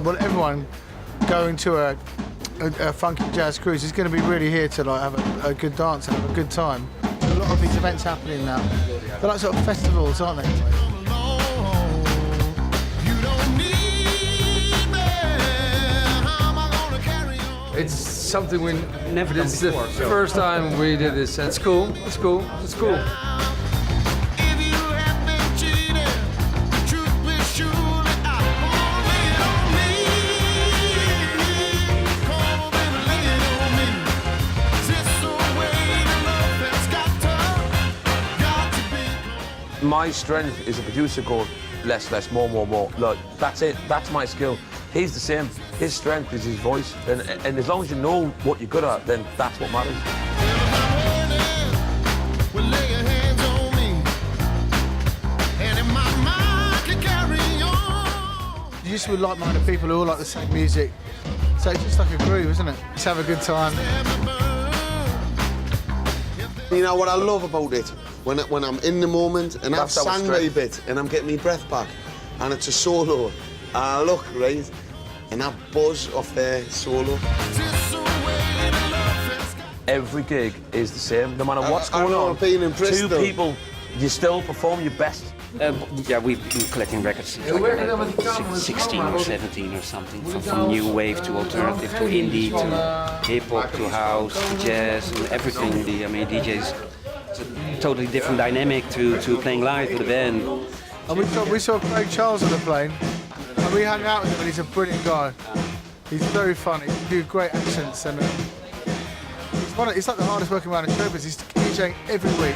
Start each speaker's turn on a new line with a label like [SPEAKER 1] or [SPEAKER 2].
[SPEAKER 1] well, everyone going to a funky jazz cruise is going to be really here to like have a good dance and have a good time. A lot of these events happening now. They're like sort of festivals, aren't they?
[SPEAKER 2] It's something we
[SPEAKER 3] Never done
[SPEAKER 2] It's
[SPEAKER 3] before,
[SPEAKER 2] the
[SPEAKER 3] so.
[SPEAKER 2] first time we did this, and it's cool. It's cool. It's cool.
[SPEAKER 4] My strength is a producer going less, less, more, more, more. Look, that's it. That's my skill. He's the same. His strength is his voice, and as long as you know what you're good at, then that's what matters.
[SPEAKER 1] You used to be like-minded people who all like the same music, so it's just like a groove, isn't it? Just have a good time.
[SPEAKER 5] You know what I love about it? When I'm in the moment and I've
[SPEAKER 4] That's our
[SPEAKER 5] sang my
[SPEAKER 4] strength.
[SPEAKER 5] bit and I'm getting my breath back and it's a solo and I look, right, and I buzz off their solo.
[SPEAKER 4] Every gig is the same, no matter what's
[SPEAKER 5] I
[SPEAKER 4] going
[SPEAKER 5] know,
[SPEAKER 4] on.
[SPEAKER 5] being in Bristol.
[SPEAKER 4] Two people, you still perform your best.
[SPEAKER 3] Yeah, we've been collecting records since like 16 or 17 or something, from new wave to alternative to indie to hip-hop to house to jazz and everything. I mean, DJs, it's a totally different dynamic to playing live with a band.
[SPEAKER 1] And we saw Craig Charles on the plane, and we hung out with him, and he's a brilliant guy. He's very funny, he do great accents, and it's like the hardest working man in showbiz. He's DJing every week.